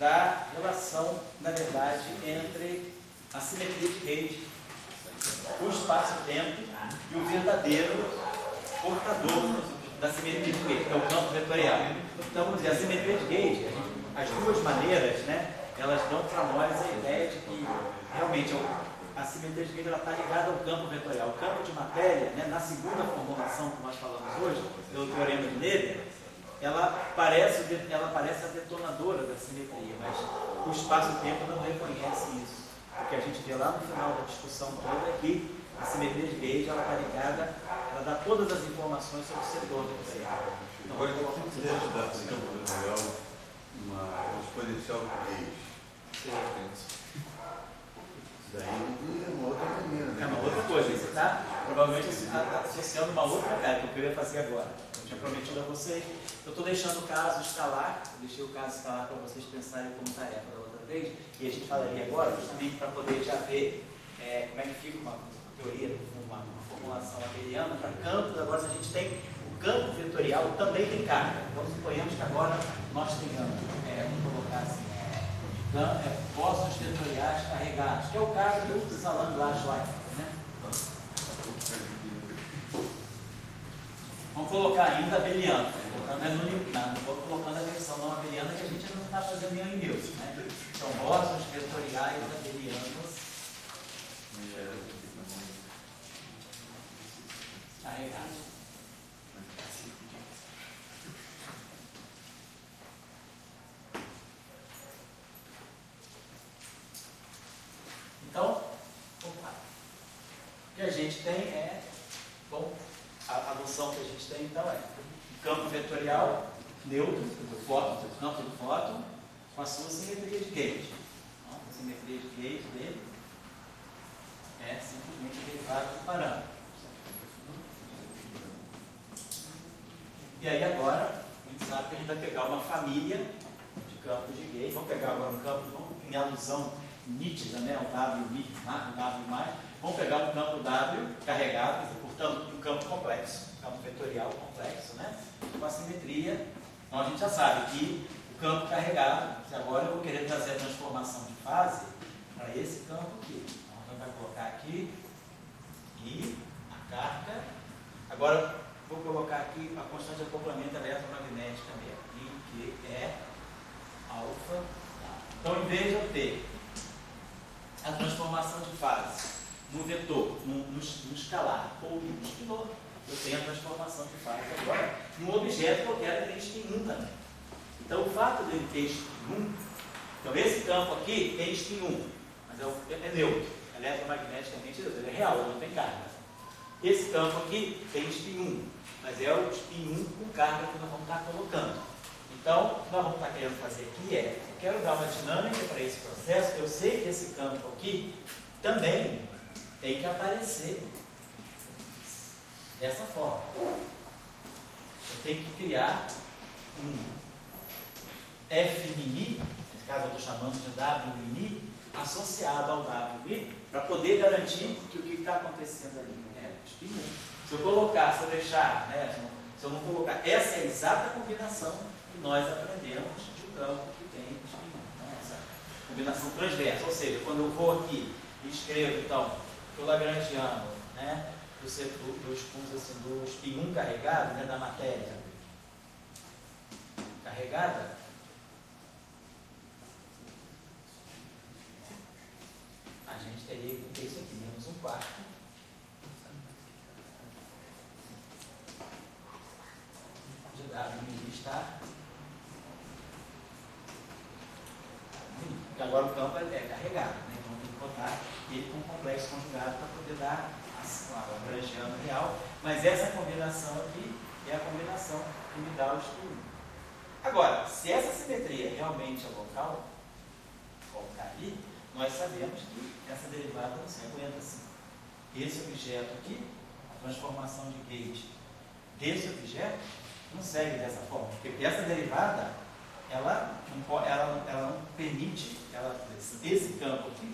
da relação, na verdade, entre a simetria de Gauge, o espaço-tempo e o verdadeiro portador da simetria de Gauge, que é o campo vetorial. Então, vamos dizer, a simetria de Gauge, as duas maneiras, né, elas dão para nós a ideia de que realmente a simetria de Gauge está ligada ao campo vetorial. O campo de matéria, né, na segunda formulação que nós falamos hoje, pelo teorema de Leber, ela parece a detonadora da simetria, mas o espaço-tempo não reconhece isso. O que a gente vê lá no final da discussão toda é que a simetria de Gauge está ligada, ela dá todas as informações sobre o setor vetorial. Agora, o que você deve dar para o campo vetorial uma exponencial de Gauge? Isso daí é uma outra maneira, né? É uma outra coisa, você está provavelmente associando uma outra cara, que eu queria fazer agora. Eu tinha prometido a vocês. Eu estou deixando o caso escalar, deixei o caso escalar para vocês pensarem como tarefa da outra vez, e a gente falaria agora, justamente para poder já ver como é que fica uma teoria, uma formulação abeliana para campos. Agora, se a gente tem o campo vetorial, também tem carga. Então, suponhamos que agora nós tenhamos, vamos colocar assim, postos vetoriais carregados, que é o caso do Salam-Schleifer, né? Vamos colocar ainda abeliano, vou colocando a versão não abeliana, que a gente não está fazendo nenhum Newton, né? São postos vetoriais abelianos carregados. Então, o que a gente tem a noção que a gente tem então é o campo vetorial neutro do fóton, do campo do fóton, com a sua simetria de Gauge. Então, a simetria de Gauge dele é simplesmente derivada do parâmetro. E aí agora, a gente sabe que a gente vai pegar uma família de campos de Gauge. Vamos pegar agora um campo em alusão nítida, né? O W, o W+. Vamos pegar um campo W carregado, portanto, um campo complexo, um campo vetorial complexo, né? Com a simetria. Então a gente já sabe que o campo carregado, que agora eu vou querer trazer a transformação de fase para esse campo aqui. Então a gente vai colocar aqui e a carga. Agora vou colocar aqui a constante de acoplamento eletromagnética mesmo, que é alfa. Então, em vez de eu ter a transformação de fase no vetor, no escalar ou no esquilar, eu tenho a transformação de fase agora num objeto que eu quero ter spin 1 também. Então, o fato dele ter spin 1, então esse campo aqui tem spin 1, mas é neutro, eletromagneticamente neutro, ele é real, ele não tem carga. Esse campo aqui tem spin 1, mas é o spin 1 com carga que nós vamos estar colocando. Então, o que nós vamos estar querendo fazer aqui eu quero dar uma dinâmica para esse processo. Eu sei que esse campo aqui também tem que aparecer dessa forma. Eu tenho que criar um F mini, nesse caso eu estou chamando de W mini, associado ao W para poder garantir que o que está acontecendo ali é o spin 1. Se eu deixar, né, se eu não colocar, essa é a exata combinação que nós aprendemos de um campo que tem spin 1. Então, essa combinação transversa, ou seja, quando eu vou aqui e escrevo, então, o lagrangiano, né, do spin 1 carregado, né, da matéria carregada, a gente teria que ter isso aqui, menos um quarto. De W mini está. Porque agora o campo é carregado, né? Então tem que botar ele com um complexo conjugado para poder dar a lagrangiano real. Mas essa combinação aqui é a combinação que me dá o spin 1. Agora, se essa simetria realmente é local, colocar ali, nós sabemos que essa derivada não se aguenta assim. Esse objeto aqui, a transformação de Gauge desse objeto, não segue dessa forma. Porque essa derivada, ela não permite, esse campo aqui,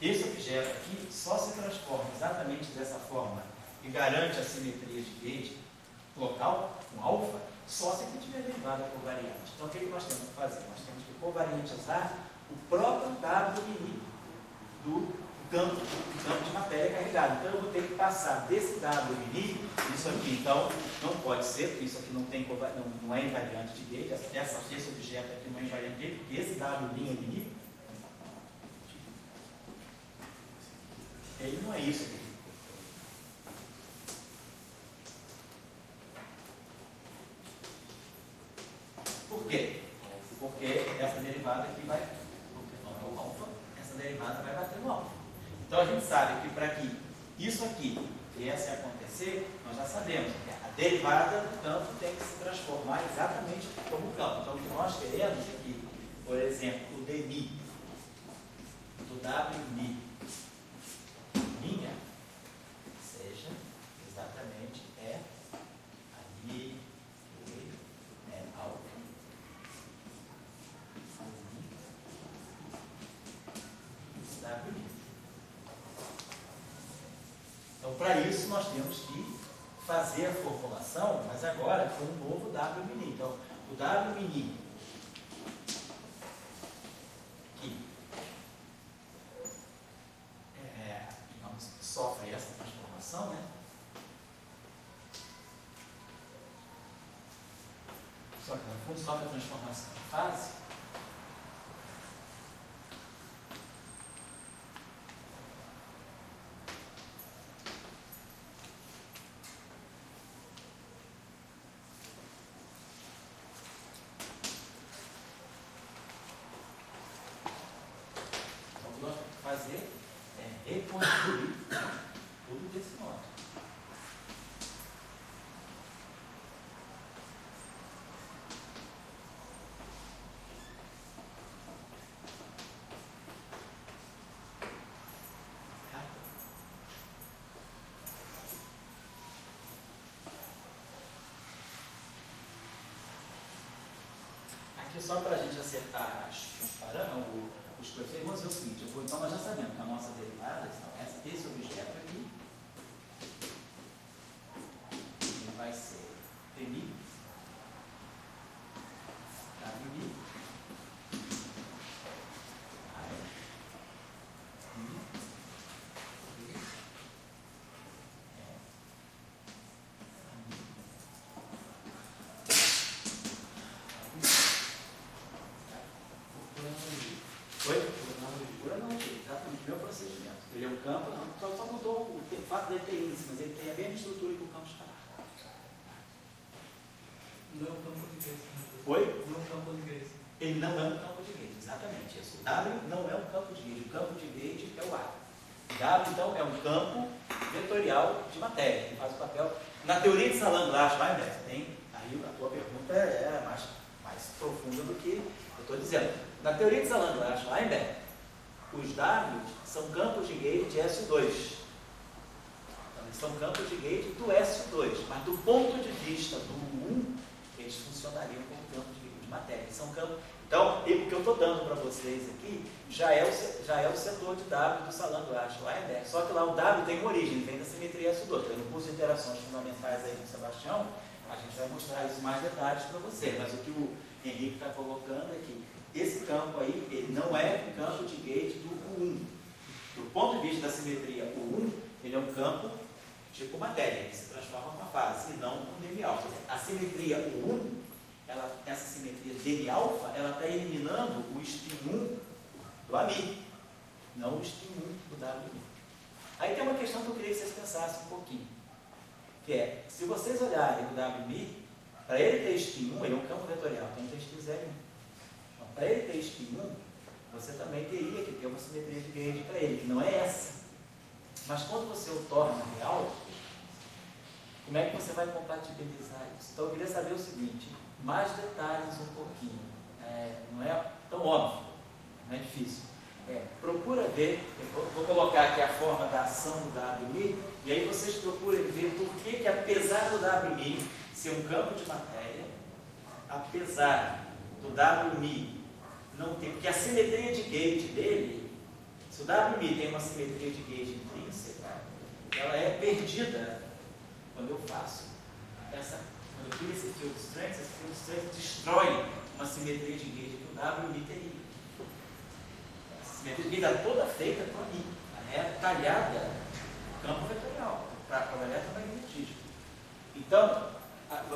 esse objeto aqui, só se transforma exatamente dessa forma e garante a simetria de Gauge local, com alfa, Só se a gente tiver derivada covariante. Então, o que nós temos que fazer? Nós temos que covariantizar o próprio W' do campo de matéria carregada. Então, eu vou ter que passar desse W', isso aqui, então, não pode ser, porque isso aqui não é invariante de gauge, esse objeto aqui não é invariante de gauge, porque esse W', ele não é isso aqui. Por quê? Porque essa derivada aqui vai essa derivada vai bater no alfa. Então a gente sabe que para que isso aqui viesse a acontecer, nós já sabemos que a derivada do campo tem que se transformar exatamente como o campo. Então o que nós queremos é que, por exemplo, o dmi do W'mi minha seja exatamente ali alfa. Então, para isso, nós temos que fazer a formulação, mas agora com um novo W'. Então, o W' que digamos, sofre essa transformação, né? Só que no fundo sofre a transformação de fase. Fazer reconstruir tudo desse modo. Aqui só para a gente acertar os parâmetros, os coeficientes, vamos fazer o seguinte, então nós já sabemos que a nossa derivada, então, esse objeto aqui, ele vai ser dmi, wmi, ele é um campo, só mudou o fato dele ter índice, mas ele tem a mesma estrutura que o campo escalar. Não é um campo de gauge. Oi? Não é um campo de gauge. Ele não é um campo de gauge, exatamente isso. O W não é um campo de gauge, o campo de gauge é o A. O W, então, é um campo vetorial de matéria, que faz o papel. Na teoria de Salam-Glass-Weinberg, aí a tua pergunta é mais profunda do que eu estou dizendo. Na teoria de Salam-Glass-Weinberg, os W são campos de gauge de SO2. Então, eles são campos de gauge do SO2, mas do ponto de vista do 1, eles funcionariam como campos de gauge de matéria. Eles são campos. Então, o que eu estou dando para vocês aqui já é o setor de W do Salam-Glass-Weinberg. Só que lá o W tem uma origem, vem da simetria SO2. Então, no curso de interações fundamentais aí com o Sebastião, a gente vai mostrar isso mais detalhes para você. Mas o que o Henrique está colocando é que esse campo aí, ele não é um campo de gauge do U1. Do ponto de vista da simetria U1, ele é um campo tipo matéria, que se transforma com a fase, e não com dm alfa. A simetria U1, essa simetria dm alfa, ela está eliminando o spin 1 do AMI, não o spin 1 do WMI. Aí tem uma questão que eu queria que vocês pensassem um pouquinho, que é, se vocês olharem o WMI, para ele ter spin 1, ele é um campo vetorial, tem que ter spin 0 1. Para ele ter spin 1, você também teria que ter uma simetria de gauge para ele, que não é essa. Mas quando você o torna real, como é que você vai compatibilizar isso? Então eu queria saber o seguinte, mais detalhes um pouquinho. Não é tão óbvio, não é difícil. Procura ver, eu vou colocar aqui a forma da ação do WMI, e aí vocês procurem ver por que apesar do WMI ser um campo de matéria, apesar do WMI não ter, porque a simetria de gauge dele, se o WMI tem uma simetria de gauge intrínseca, ela é perdida quando eu faço essa Quando eu crio esse field strength destrói uma simetria de gauge que o W e o Mi teria. A simetria de gauge está toda feita por ali. É talhada no campo vetorial, para o eletromagnetismo. Então,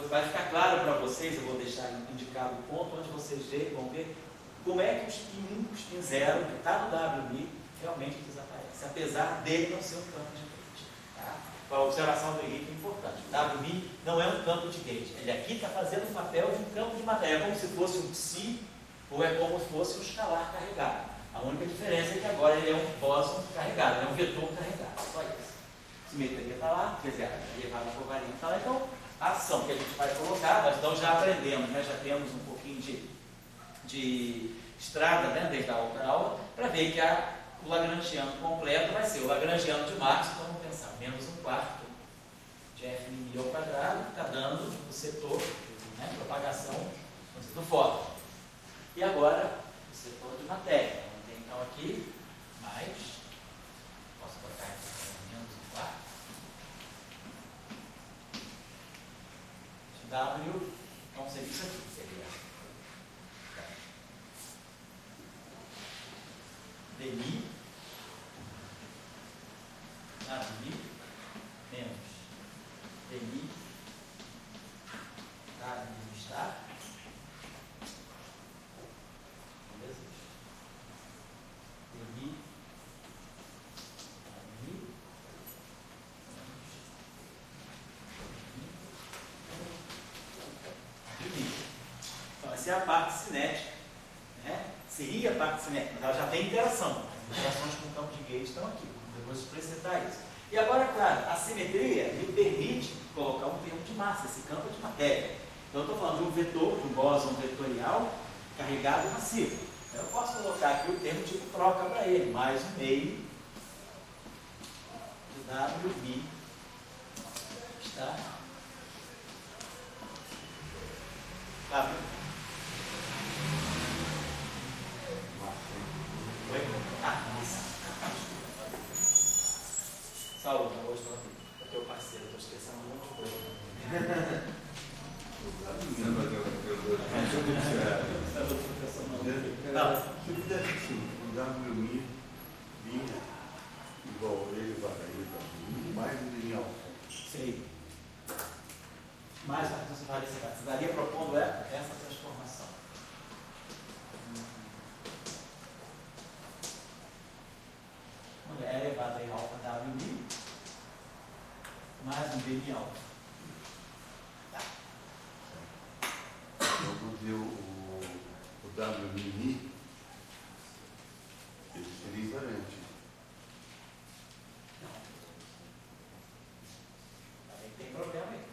vai ficar claro para vocês, eu vou deixar indicado o ponto onde vocês vão ver como é que o spin 1, o spin 0, que está no WMI, realmente desaparece, apesar dele não ser um campo de gauge. Tá? A observação do Henrique é importante. O WMI não é um campo de gauge. Ele aqui está fazendo o papel de um campo de matéria, é como se fosse um psi ou é como se fosse um escalar carregado. A única diferença é que agora ele é um bóson carregado, ele é um vetor carregado. Só isso. A simetria está lá, quer dizer, a elevada covariante está lá. Então, a ação que a gente vai colocar, nós então já aprendemos, né? Já temos um pouquinho de estrada, né? Desde a outra aula, para ver que o lagrangiano completo vai ser o lagrangiano de Marx. Então vamos pensar, menos 1/4 de F min ao quadrado, está dando o setor, né? Propagação do fóton. E agora, o setor de matéria. Vamos ter então aqui mais, posso colocar aqui menos 1/4. W, então seria isso aqui, seria dmi, W menos dmi, W está, beleza? Dmi, W, então, essa é a parte cinética, né? Seria a parte cinética, mas ela já tem interação. As interações com o campo de gauge estão aqui. Depois eu explicitar isso. E agora, claro, a simetria me permite colocar um termo de massa, esse campo de matéria. Então, eu estou falando de um vetor, de um bóson vetorial carregado massivo. Então, eu posso colocar aqui o termo tipo troca para ele, mais um meio de WB está. Tá. Oi? Ah, isso. Saúde, hoje estou aqui. É teu parceiro, estou esquecendo um monte de coisa. Não. Se eu fizesse assim, o WMI vinha igual ele vai mais um lineal. Sei. Mais a funcionalidade. Você estaria propondo essa transformação. É elevado em alfa WMI mais um B de alfa. Tá. Eu vou dizer o WMI, ele seria invariante. Não. Aí tem problema aí.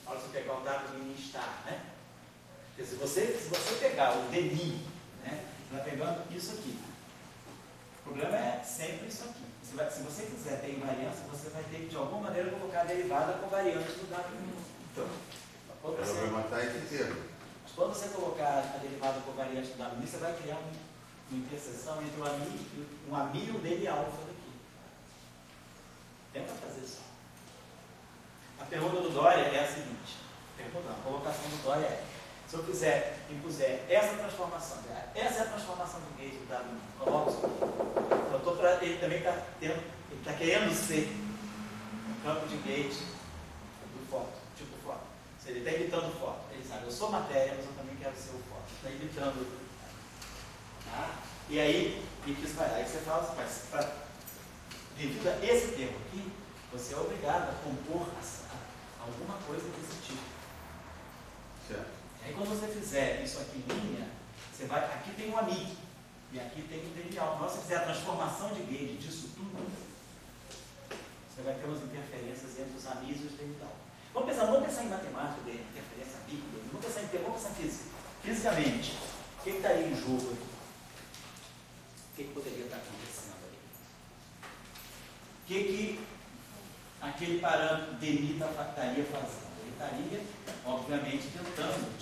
Olha, se pegar o WMI star, né? Porque se você pegar o DMI, né? Você vai pegando isso aqui. O problema é sempre isso aqui. Se você quiser ter invariância, você vai ter que, de alguma maneira, colocar a derivada covariante do WMI. Então, Quando ela vai matar esse termo. quando você colocar a derivada covariante do WMI, você vai criar uma interseção entre um AMI e o dele alfa daqui. Tenta fazer isso. A pergunta do Dória é a seguinte. A colocação do Dória é: se eu impuser essa transformação, essa é a transformação do gauge do WMI, coloca isso aqui. Então, ele também está querendo ser um campo de gauge do fóton, tipo fóton. Se ele está imitando o fóton, ele sabe, eu sou matéria, mas eu também quero ser o fóton. Está imitando. Tá? E aí, o que isso vai? Aí você fala assim, devido a esse termo aqui, você é obrigado a compor alguma coisa desse tipo. Certo. Aí quando você fizer isso aqui em linha, você vai, aqui tem um AMI e aqui tem um derial. Quando você fizer a transformação de gauge disso tudo, você vai ter umas interferências entre os AMIs e os derial. Vamos pensar em matemática, de interferência bíblica, vamos pensar em física. Fisicamente, o que estaria em jogo aqui? O que poderia estar acontecendo ali? O que aquele parâmetro DMI estaria fazendo? Ele estaria, obviamente, tentando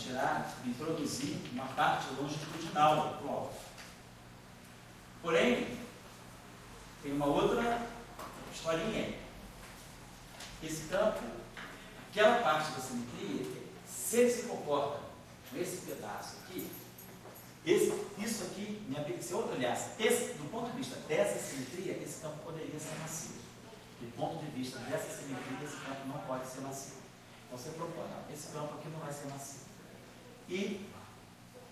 introduzir uma parte longitudinal do alvo. Porém, tem uma outra historinha aí. Esse campo, aquela parte da simetria, Se ele se comporta com esse pedaço aqui, isso aqui, se eu olhasse, do ponto de vista dessa simetria, esse campo poderia ser macio. Do ponto de vista dessa simetria, esse campo não pode ser macio. Então você propõe, não, esse campo aqui não vai ser macio. E,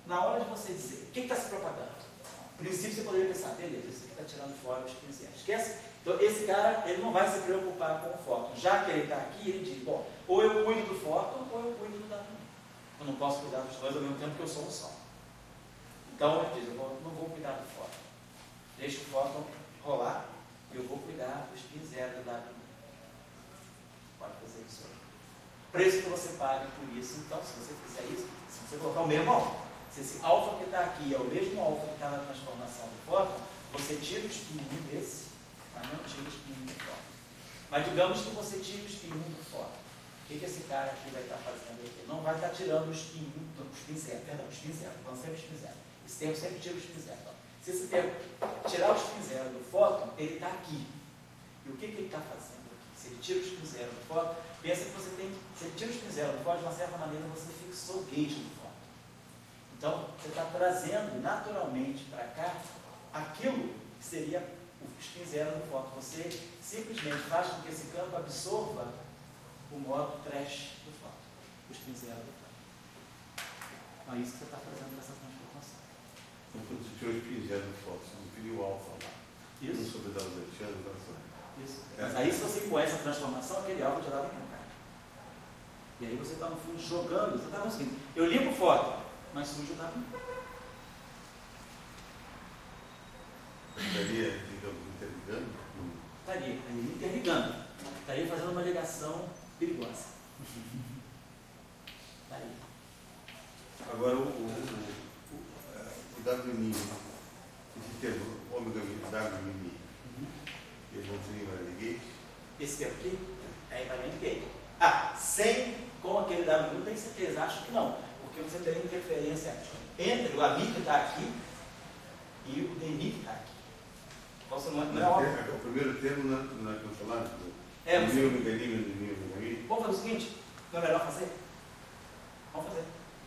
na hora de você dizer, o que está se propagando? No princípio você poderia pensar, beleza, esse aqui está tirando fora os 15 anos. Esquece? Então esse cara, ele não vai se preocupar com o fóton. Já que ele está aqui, ele diz, bom, ou eu cuido do fóton, ou eu cuido do W. Eu não posso cuidar dos dois ao mesmo tempo que eu sou um só. Então ele diz, eu não vou cuidar do fóton. Deixa o fóton rolar, e eu vou cuidar dos 15 zero do W. Pode fazer isso aí. Preço que você paga por isso, então, se você fizer isso, se você colocar o mesmo alfa, se esse alfa que está aqui é o mesmo alfa que está na transformação do fóton, você tira o spin 1 desse, mas não tira o spin 1 do fóton. Mas digamos que você tira o spin 1 do fóton. O que esse cara aqui vai estar fazendo aqui? Não vai estar tirando o spin 1, o spin 0, perdão, o spin 0, então sempre o spin 0. Esse tempo sempre tira o spin 0. Então, se esse tempo tirar o spin 0 do fóton, ele está aqui. E o que ele está fazendo aqui? Se ele tira o spin 0 do fóton, pensa que você tem, se ele tira o spin 0 do fóton, de uma certa maneira você fixou o gauge do fóton. Então, você está trazendo naturalmente para cá aquilo que seria o spin 0 do fóton. Você simplesmente faz com que esse campo absorva o modo trash do fóton, o spin 0 do fóton. Então, é isso que você está fazendo nessa transformação. Então, quando você tirou o spin 0 do fóton, você não queria o alfa lá. Isso. Não sobre dar os etianos, Isso. Mas aí, se você com essa transformação, aquele alfa já dá para cá. E aí você está, no fundo, jogando. Você está conseguindo. Eu limpo o fóton, mas sujo está aqui. Estaria, digamos, interligando? Estaria interligando. Estaria fazendo uma ligação perigosa. Estaria. Agora, o WMI, esse termo, ômega WMI, eles vão ser invariant gauge? Esse termo aqui é invariant gauge. Sem com aquele W, não tenho certeza, acho que não. Porque você tem interferência entre o AMI que está aqui e o DMI que está aqui. Então, não é óbvio. O primeiro termo não é cancelado? Vamos fazer o seguinte, não é melhor fazer? Vamos fazer.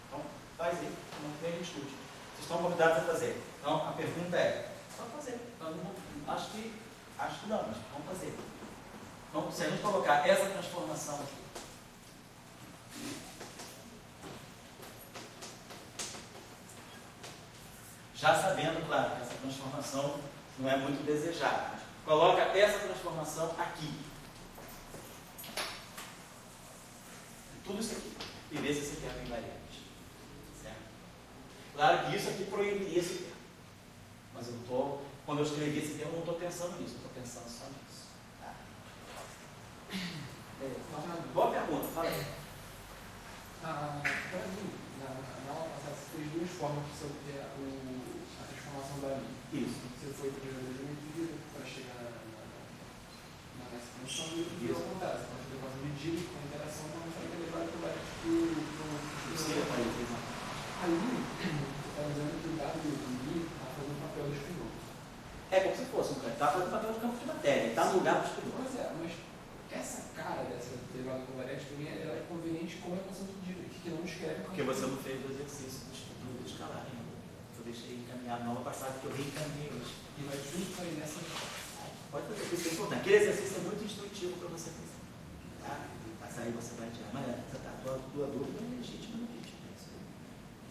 Então, faz aí, não tem discute. Vocês estão convidados a fazer. Então, a pergunta é, vamos fazer. Acho que não, mas vamos fazer. Então, se a gente colocar essa transformação aqui, já sabendo, claro, que essa transformação não é muito desejada. Coloca essa transformação aqui. Tudo isso aqui. E vê se esse termo é invariante. Certo? Claro que isso aqui proibiria esse termo. Mas quando eu escrevi esse termo, eu não estou pensando nisso. Eu estou pensando só nisso. Tá? Boa pergunta, fala aí. Para mim, na aula passada, você fez duas formas de você obter a transformação da linha. Isso. Você foi primeiro da geometria para chegar na expansão e o contrário. Você pode fazer uma medida com a interação para mostrar que ele vai para ali, você está dizendo que o dado do I está fazendo o papel do espinhão. É como se fosse um campo. Está fazendo papel de campo de matéria. Está no lugar do espinhão. Pois é, mas essa cara dessa derivada covariante para mim ela é conveniente como equação de dívida, que não escreve. Porque você não fez o exercício do escalar ainda. Eu deixei encaminhado na aula passada que eu reencaminhei hoje. E vai justo aí nessa. Pode fazer, isso é importante. Aquele exercício é muito instrutivo para você fazer. Tá? Mas aí você vai tirar. Mas a tua dúvida é legítima no vídeo.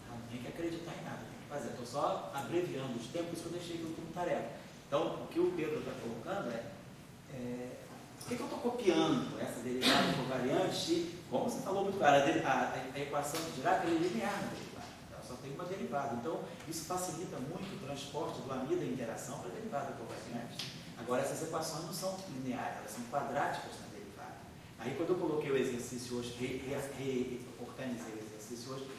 Não tem que acreditar em nada, tem que fazer. Estou só abreviando os tempos que eu deixei aquilo como tarefa. Então, o que o Pedro está colocando por que eu estou copiando essa derivada covariante? Como você falou muito claro, a equação de Dirac é linear na derivada. Ela só tem uma derivada. Então, isso facilita muito o transporte do AMI da interação para a derivada covariante. Agora, essas equações não são lineares, elas são quadráticas na derivada. Aí, quando eu coloquei o exercício hoje, organizei o exercício hoje,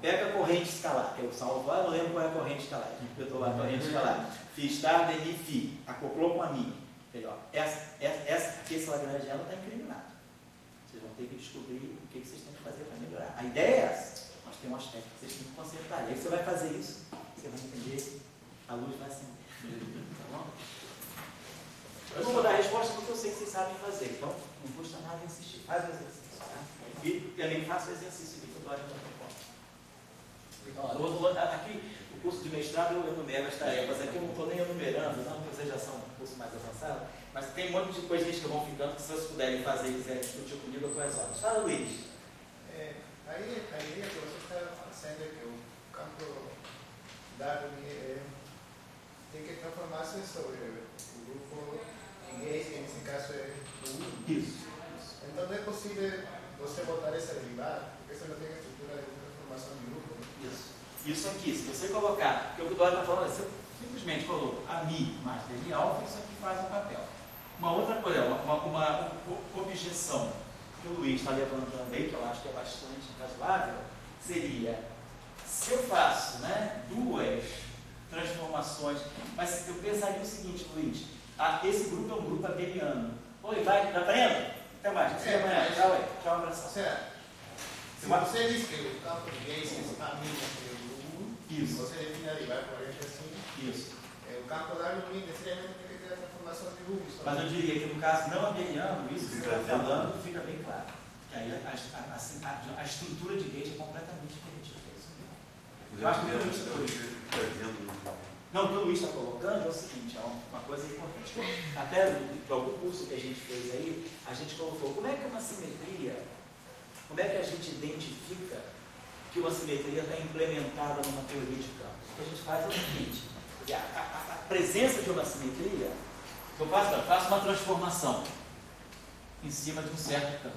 pega a corrente escalar, que eu salvo lá, não lembro qual é a corrente escalar, a gente botou lá a corrente escalar. Φ star, DI, Φ, acoplou com a Mi. Melhor, esse Lagrangiano está incriminado. Vocês vão ter que descobrir o que vocês têm que fazer para melhorar. A ideia é essa, mas tem um aspecto que vocês têm que consertar. E aí você vai fazer isso, você vai entender, a luz vai acender. Tá bom? Eu não vou dar a resposta porque eu sei que vocês sabem fazer, então não custa nada insistir. Faz o exercício, tá? E também faça o exercício aqui. história de outra forma. Aqui, o curso de mestrado eu enumero as tarefas, aqui eu não estou nem enumerando, não, porque vocês já são um curso mais avançado, mas tem um monte de coisinhas que vão ficando, que se vocês puderem fazer e quiserem discutir comigo, eu estou às horas. Fala, Luiz. A ideia que você está fazendo é que o campo dado tem que transformar-se sobre o grupo gay, que nesse caso é o único. Isso. Então não é possível você botar essa derivada, porque você não tem a estrutura de transformação de grupo. Isso aqui, se você colocar, porque o que o Dória está falando, você simplesmente coloca a mi mais d alfa, isso aqui faz um papel. Uma outra coisa, uma objeção que o Luiz está levantando aí, que eu acho que é bastante razoável, seria, se eu faço, né, duas transformações, mas eu pensaria o seguinte, Luiz, esse grupo é um grupo abeliano. Oi, vai, tá vendo? Até mais, até amanhã, tchau aí, tchau, um abraço. Certo. Se você diz que o campo de gays está no grupo, isso. Você define a derivada, por exemplo, assim. Isso. O campo dado necessariamente tem que ter a transformação de grupo. Mas eu diria que no caso não abeliano, isso que você está falando fica bem claro. Que aí a estrutura de gate é completamente diferente disso. Eu acho que o Luiz não, o que o Luiz está colocando é o seguinte, é uma coisa importante. Até no algum curso que a gente fez aí, a gente colocou como é que uma simetria, como é que a gente identifica que uma simetria está implementada numa teoria de campo. O que a gente faz é o seguinte, a presença de uma simetria, eu faço uma transformação em cima de um certo campo.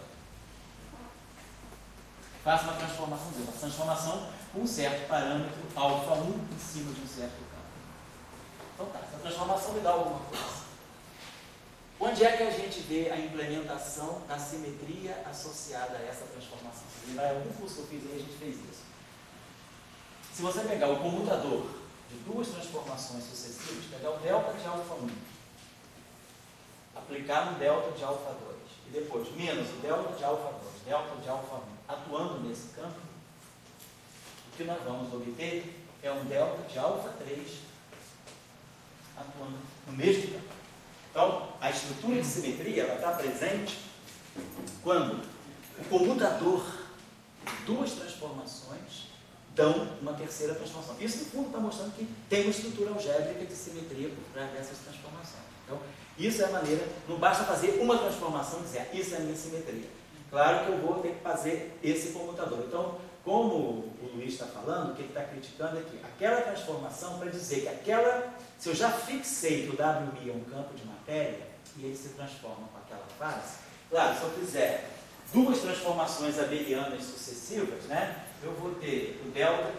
Faço uma transformação com um certo parâmetro alfa 1 em cima de um certo campo. Então tá, essa transformação me dá alguma coisa. Onde é que a gente vê a implementação da simetria associada a essa transformação? Se lembrar, em algum curso que eu fiz aí, a gente fez isso. Se você pegar o comutador de duas transformações sucessivas, pegar o delta de alfa 1, aplicar no delta de alfa 2, e depois menos o delta de alfa 2, delta de alfa 1, atuando nesse campo, o que nós vamos obter é um delta de alfa 3 atuando no mesmo campo. Então, a estrutura de simetria ela está presente quando o comutador de duas transformações dão uma terceira transformação. Isso, no fundo, está mostrando que tem uma estrutura algébrica de simetria por trás dessas transformações. Então, isso é a maneira, não basta fazer uma transformação e dizer, isso é a minha simetria. Claro que eu vou ter que fazer esse comutador. Então, como o Luiz está falando, o que ele está criticando é que aquela transformação, para dizer que se eu já fixei que o WI é um campo de matéria, e ele se transforma com aquela fase, claro, se eu fizer duas transformações abelianas sucessivas, né, eu vou ter o delta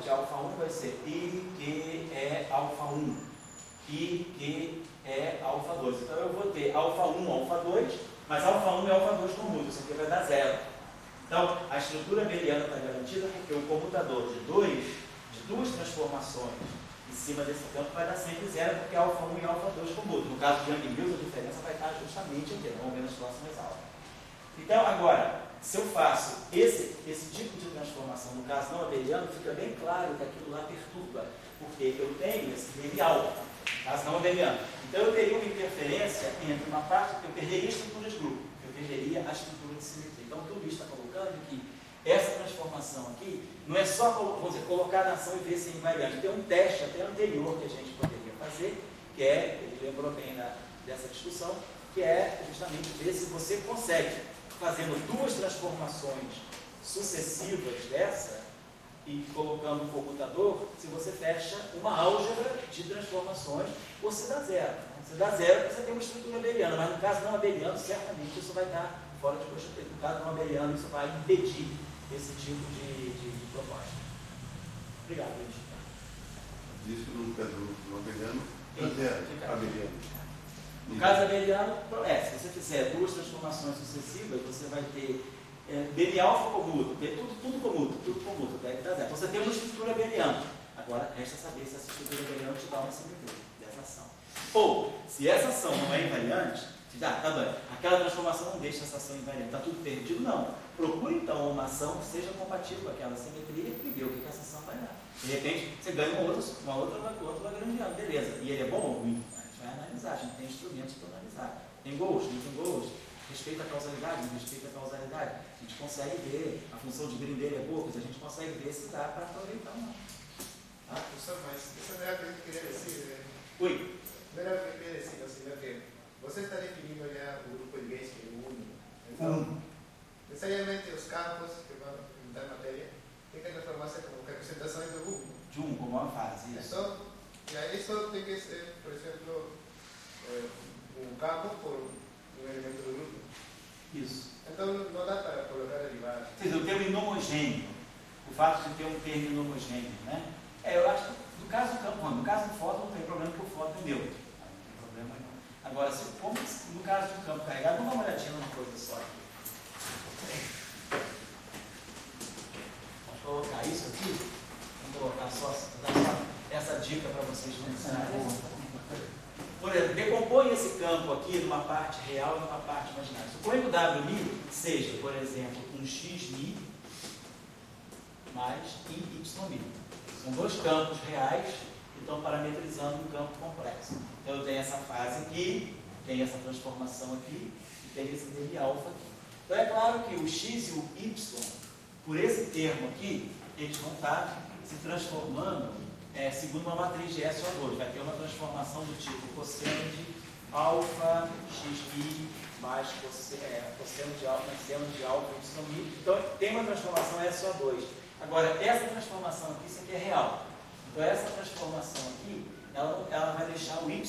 de alfa 1 vai ser I, que é alfa 1, I, que é alfa 2. Então eu vou ter alfa 1, alfa 2, mas alfa 1 e alfa 2 comutam, isso aqui vai dar zero. Então, a estrutura abeliana está garantida porque o comutador de duas transformações em cima desse campo vai dar sempre zero, porque alfa 1 e alfa 2 comutam. No caso de Young-Mills, a diferença vai estar justamente aqui, vamos ver nas próximas aulas. Então, agora, se eu faço esse tipo de transformação, no caso não abeliano, fica bem claro que aquilo lá perturba, porque eu tenho esse lineal, no caso não abeliano. Então, eu teria uma interferência entre uma parte, eu perderia a estrutura de grupo, eu perderia a estrutura de simetria. Então, o que o Luiz está colocando é que essa transformação aqui não é só, vamos dizer, colocar na ação e ver se é invariante. Tem um teste até anterior que a gente poderia fazer, que é, ele lembrou bem dessa discussão, que é justamente ver se você consegue, fazendo duas transformações sucessivas dessa e colocando um comutador, se você fecha uma álgebra de transformações, você dá zero. Você dá zero porque você tem uma estrutura abeliana, mas no caso não abeliano, certamente isso vai estar fora de costume. No caso não abeliano, isso vai impedir esse tipo de proposta. Obrigado, Luiz. Diz que no caso do abeliano, é abeliano. No caso abeliano, se você fizer duas transformações sucessivas, você vai ter B alfa comuta, tudo comuta, deve dar zero. Então você tem uma estrutura abeliana. Agora, resta saber se essa estrutura abeliana te dá uma simetria dessa ação. Ou, se essa ação não é invariante, tá bem, aquela transformação não deixa essa ação invariante, está tudo perdido, não. Procure então uma ação que seja compatível com aquela simetria e vê o que essa ação vai dar. De repente, você ganha uma outra lagrangiana, beleza. E ele é bom ou ruim? A gente vai analisar, a gente tem instrumentos para analisar. Tem gols, não tem gols. respeita a causalidade, não respeita a causalidade. A gente consegue ver, a função de Green dele é boa, mas a gente consegue ver se dá para aproveitar ou não. Tá? Professor, mas isso não era o que eu queria dizer. Oi. Não era o que eu queria dizer, sino que você está definindo já o grupo de gays que é único. Então, necessariamente os campos que vão implementar matéria têm que transformar-se como representações do grupo. De um, como uma fase. Então, isso tem que ser, por exemplo, um campo por um elemento do grupo. Isso. Então, não dá para colocar derivado. Quer dizer, o termo inhomogêneo, o fato de ter um termo inhomogêneo, né? Eu acho que no caso do campo, no caso do fóton não tem problema, porque o fóton é neutro. Não tem problema não. Agora, no caso do campo carregado, vamos dar uma olhadinha numa coisa só aqui. Vamos colocar isso aqui. Vamos colocar só essa dica para vocês pensarem. Por exemplo, decompõe esse campo aqui numa parte real e numa parte imaginária. Suponha que o W' seja, por exemplo, um X'Mi mais Y'Mi. São dois campos reais que estão parametrizando um campo complexo. Então eu tenho essa fase aqui, tenho essa transformação aqui e tenho esse dele alfa aqui. Então é claro que o X e o Y, por esse termo aqui, eles vão estar se transformando segundo uma matriz de SO2. Vai ter uma transformação do tipo cosseno de alfa XI mais cosseno de alfa Y'Mi. Então tem uma transformação SO2. Agora, essa transformação aqui, isso aqui é real. Então essa transformação aqui, ela vai deixar o Y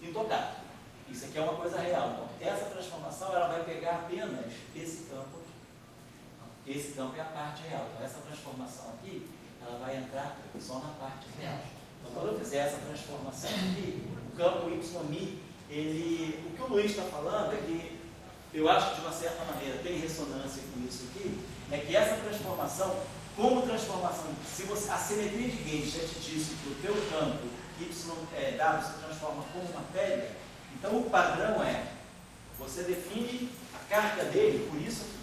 intocado. Isso aqui é uma coisa real. Então essa transformação, ela vai pegar apenas esse campo aqui. Esse campo é a parte real. Então essa transformação aqui, ela vai entrar só na parte real. Então quando eu fizer essa transformação aqui, o campo Y'Mi, o que o Luiz está falando é que, eu acho que de uma certa maneira tem ressonância com isso aqui, é que essa transformação, como transformação, se a simetria de Gauge já te disse que o teu campo W se transforma como matéria, então o padrão você define a carga dele por isso aqui.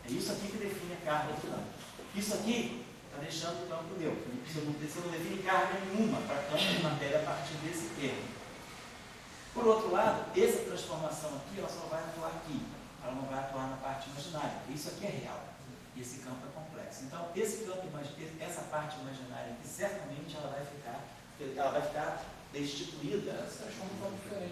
É isso aqui que define a carga do campo. Isso aqui está deixando o campo neutro. Você não define carga nenhuma para campo de matéria a partir desse termo. Por outro lado, essa transformação aqui, ela só vai atuar aqui. Ela não vai atuar na parte imaginária, porque isso aqui é real. E esse campo é complexo. Então, essa parte imaginária aqui, certamente ela vai ficar destituída.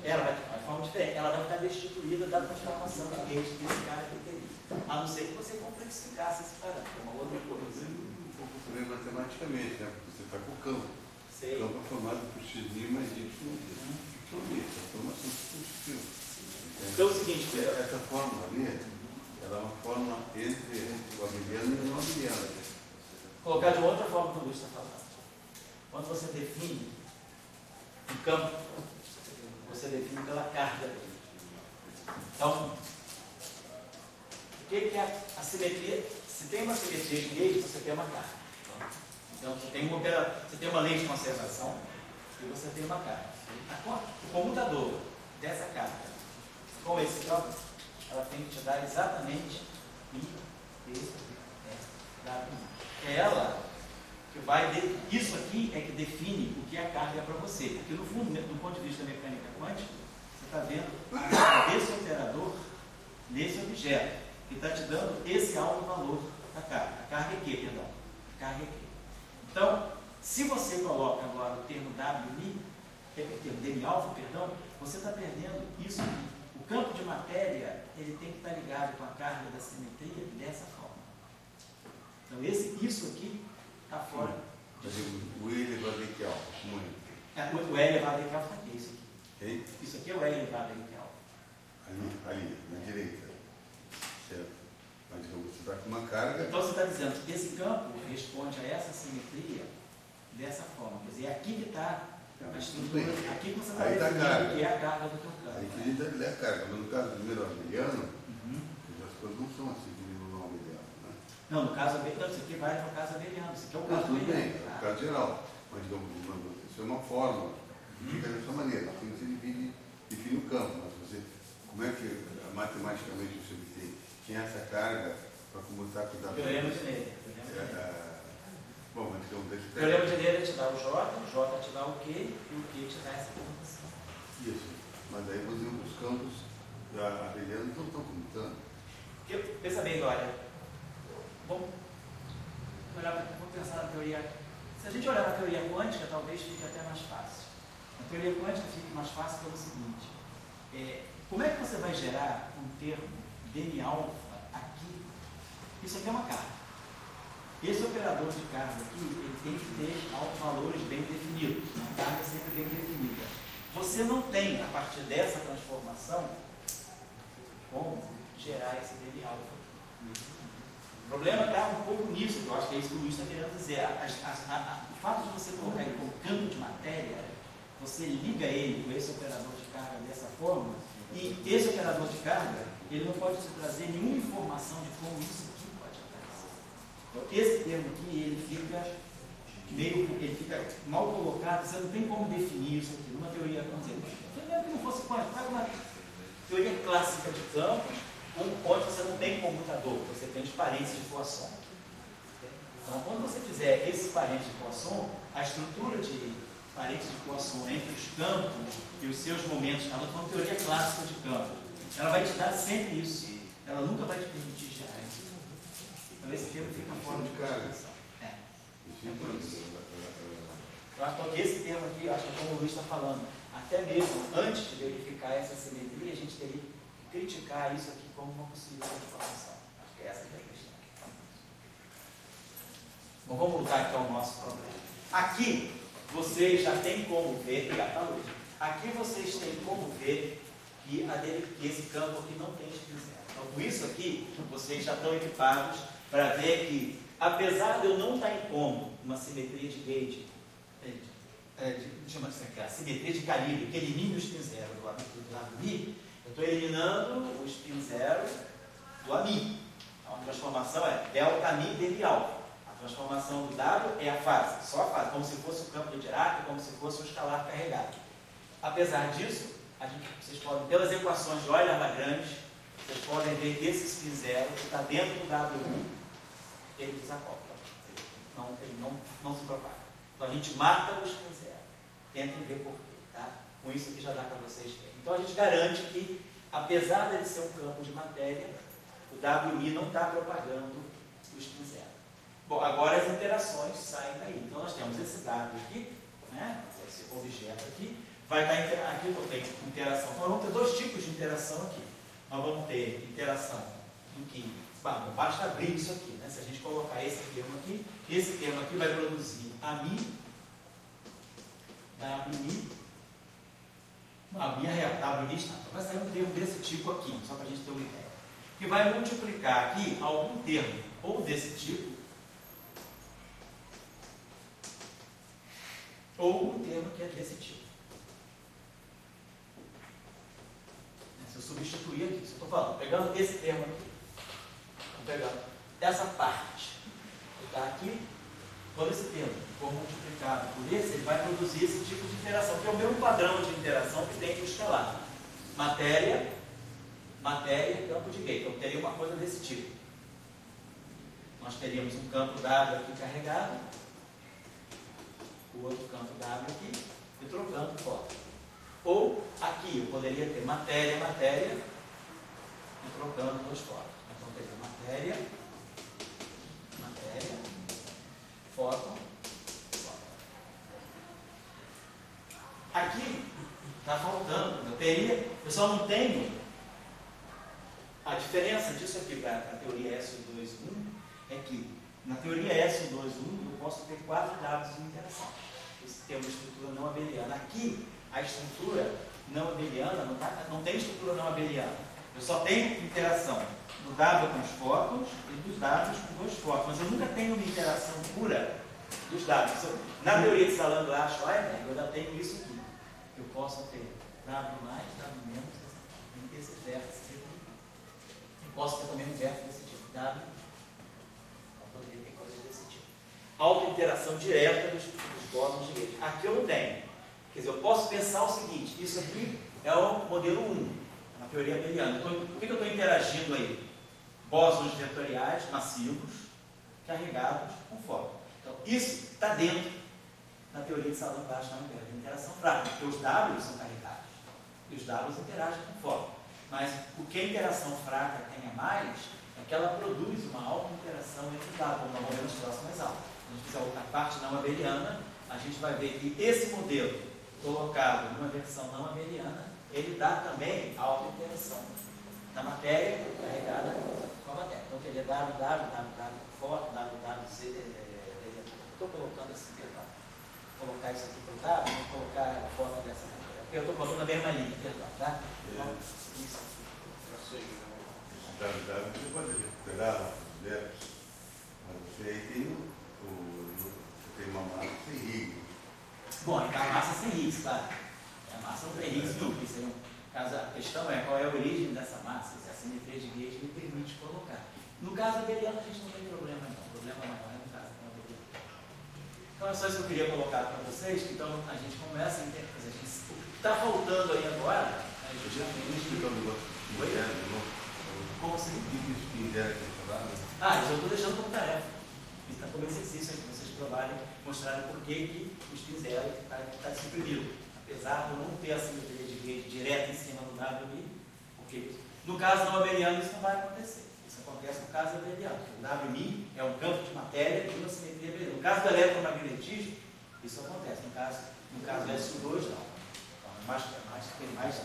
Ela vai ficar destituída da transformação de Gauge que esse cara aqui teria. A não ser que você complexificasse esse parâmetro, é uma outra coisa. Um pouco também matematicamente, né? Porque você está com o campo. Sei. O campo é formado por XI mais Y'Mi. A formação substitutiva. Então é o seguinte, essa fórmula ali, ela é uma fórmula entre o abeliano e o não abeliano. Vou colocar de uma outra forma que o Luiz está falando. Quando você define um campo, você define pela carga dele. Então, o que é a simetria? Se tem uma simetria de Gauge, você tem uma carga. Então, você tem uma lei de conservação e você tem uma carga. O comutador dessa carga com esse campo, ela tem que te dar exatamente é ela que vai. Isso aqui é que define o que a carga é para você. Porque, no fundo, do ponto de vista da mecânica quântica, você está vendo esse operador nesse objeto, que está te dando esse alto valor da carga. A carga é Q, perdão. A carga é Q. Então, se você coloca agora o termo W'Mi, o termo dm-alfa, perdão, você está perdendo isso aqui. O campo de matéria, ele tem que estar ligado com a carga da simetria dessa forma. Então, isso aqui está fora. O E elevado a Q alfa, como é? O E elevado a Q alfa está aqui, isso aqui. Okay? Isso aqui é o E elevado a Q alfa. Ali, na direita. Certo? Mas você está com uma carga. Então, você está dizendo que esse campo responde a essa simetria dessa forma. Quer dizer, é aqui que está a estrutura, aqui que você está definindo que é a carga do teu campo. Aí que ele é a carga, mas no caso do primeiro abeliano, as coisas não são assim como no abeliano, né? Não, no caso abeliano, isso aqui vai no caso abeliano, isso aqui é o caso tudo bem, abeliano. é o caso geral. Mas isso é uma forma, fica dessa maneira, assim você define o campo, mas como é que matematicamente você tem essa carga para comutar com o W? Teorema de Neira. Bom, mas então deixa eu... Teorema de Neira te dá o J te dá o Q, e o Q te dá essa informação. Isso, mas aí os campos abelianos não estão comutando. Pensa bem, olha, vamos pensar na teoria. Se a gente olhar para a teoria quântica, talvez fique até mais fácil. Na teoria quântica fica mais fácil pelo seguinte: como é que você vai gerar um termo dm-alfa aqui? Isso aqui é uma carga. Esse operador de carga aqui, ele tem que ter valores bem definidos. A carga é sempre bem definida. Você não tem, a partir dessa transformação, como gerar esse dm-alfa. O problema está um pouco nisso, que eu acho que é isso que o Luiz está querendo dizer. O fato de você colocar ele como campo de matéria, você liga ele com esse operador de carga dessa forma, e esse operador de carga, ele não pode te trazer nenhuma informação de como isso aqui pode acontecer. Então, esse termo aqui, ele fica mal colocado, você não tem como definir isso aqui. Numa teoria, vamos dizer, mesmo que não fosse quântica, faz uma teoria clássica de campos, onde você não tem comutador, você tem os parentes de Poisson. Então, quando você fizer esses parentes de Poisson, a estrutura de parentes de Poisson entre os campos e os seus momentos, ela é uma teoria clássica de campo. Ela vai te dar sempre isso. Ela nunca vai te permitir gerar isso. Então, esse termo fica fora de discussão. É por isso. Eu acho que esse termo aqui, eu acho que como o Luiz está falando, até mesmo antes de verificar essa simetria, a gente teria que criticar isso aqui como uma possível transformação. Acho que essa é a questão. Bom, vamos voltar aqui ao nosso problema. Aqui, vocês já têm como ver, aqui vocês têm como ver que esse campo aqui não tem spin zero. Então, com isso aqui, vocês já estão equipados para ver que, apesar de eu não estar impondo uma simetria de gauge, chama-se aqui, a simetria de calibre, que elimine o spin zero do lado mi, eu estou eliminando o spin zero do ami. Então, a transformação é delta mi dv alfa. A transformação do W é a fase, só a fase, como se fosse o campo de Dirac, como se fosse o escalar carregado. Apesar disso, vocês podem, pelas equações de Euler-Lagrange, vocês podem ver que esse spin zero que está dentro do W1, ele desacopla. Ele não se propaga. Então a gente mata o spin zero. Tentem ver por quê. Tá? Com isso aqui já dá para vocês verem. Então a gente garante que, apesar dele ser um campo de matéria, o WI não está propagando o spin zero. Bom, agora as interações saem daí. Então nós temos esse W aqui, né? Esse objeto aqui, vai estar aqui eu tenho interação. Então vamos ter dois tipos de interação aqui. Nós vamos ter interação em que basta abrir isso aqui, né? Se a gente colocar esse termo aqui vai produzir ami, WI, a minha real, WI está. Vai sair um termo desse tipo aqui, só para a gente ter uma ideia. Que vai multiplicar aqui algum termo, ou desse tipo, ou um termo que é desse tipo. Se eu substituir aqui, se eu estou falando, pegando esse termo aqui, vou pegar essa parte que está aqui, quando esse termo for multiplicado por esse, ele vai produzir esse tipo de interação, que é o mesmo padrão de interação que tem com o escalar. Matéria, campo de gauge. Então, teria uma coisa desse tipo. Nós teríamos um campo W aqui carregado, o outro campo W aqui, e trocando fora. Ou aqui eu poderia ter matéria, e trocando dois fora. Então teria matéria, fóton. Aqui está faltando, eu só não tenho a diferença disso aqui para a teoria SO2-1 é que na teoria SO2-1 eu posso ter 4 dados de interação. Esse tem uma estrutura não abeliana. Aqui a estrutura não abeliana não tem estrutura não abeliana. Eu só tenho interação do W com os fótons e dos W com dois fótons, mas eu nunca tenho uma interação pura dos W. Na teoria de Salant-Schreiber, eu já tenho isso aqui. Eu posso ter W mais, W menos, tem que ter esse vértice aqui. Eu posso ter também um vértice desse tipo, W. Então poderia ter coisas desse tipo. Auto-interação direta dos bósons de gauge. Aqui eu não tenho. Quer dizer, eu posso pensar o seguinte, isso aqui é o modelo 1, na teoria abeliana. Então, por que eu estou interagindo aí? Bósons vetoriais massivos carregados com fóton. Então, isso está dentro da teoria de Salant-Schreiber, de interação fraca, porque os Ws são carregados e os Ws interagem com fóton. Mas o que a interação fraca tem a mais é que ela produz uma alta interação entre os dados, normalmente nos troços mais altos. Se a gente fizer a parte não abeliana, a gente vai ver que esse modelo colocado numa versão não abeliana, ele dá também alta interação na matéria carregada com a matéria. Então, ele é foto, estou colocando assim, perdão. Vou colocar isso aqui para o dado, vou colocar a foto dessa matéria. Eu estou colocando a mesma linha, perdão, tá? Então, isso aqui. Você pode recuperar os verbos, mas você aí tem uma massa sem Higgs. Bom, então a massa sem Higgs, claro. A massa não tem Higgs duplo. A questão é qual é a origem dessa massa, se a simetria de Gauge me permite colocar. No caso abeliano, a gente não tem problema, não. O problema maior é no caso abeliano. Então é só isso que eu queria colocar para vocês, que então a gente começa a entender. O que está faltando aí agora, a gente já tem como assim? Isso eu estou deixando como tarefa. Isso está como exercício aí, que vocês provarem, mostrarem por que o spin zero está suprimido. Apesar de eu não ter a simetria de Gauge direta em cima do WI, porque no caso não abeliano isso não vai acontecer. Isso acontece no caso abeliano. O WI é um campo de matéria de uma simetria abeliana. No caso do eletromagnetismo, isso acontece. No caso SU2, não. Tem mais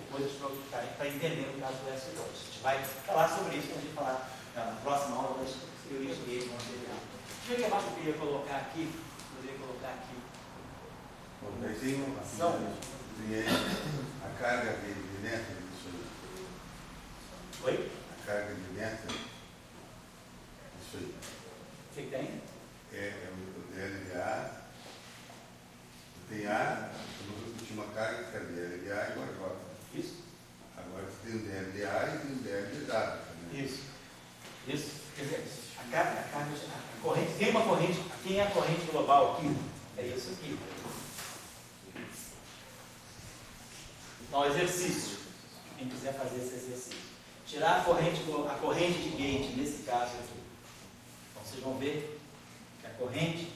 coisas para entender no caso do SU2. A gente vai falar sobre isso quando a gente falar na próxima aula das teorias de Gauge material. Deixa eu ver o que mais eu queria colocar aqui. Tem a carga de Newton disso aí. Oi? A carga de Newton, isso aí. O que tem? É o DLA. Tem A, eu tinha uma carga que era DLA e agora J. Isso. Agora você tem o DLA e tem o DLA também. Isso. Quer dizer, a corrente, tem uma corrente, quem é a corrente global aqui? É isso aqui. Então, exercício. Quem quiser fazer esse exercício. Tirar a corrente de Gauge, nesse caso aqui. Então, vocês vão ver que a corrente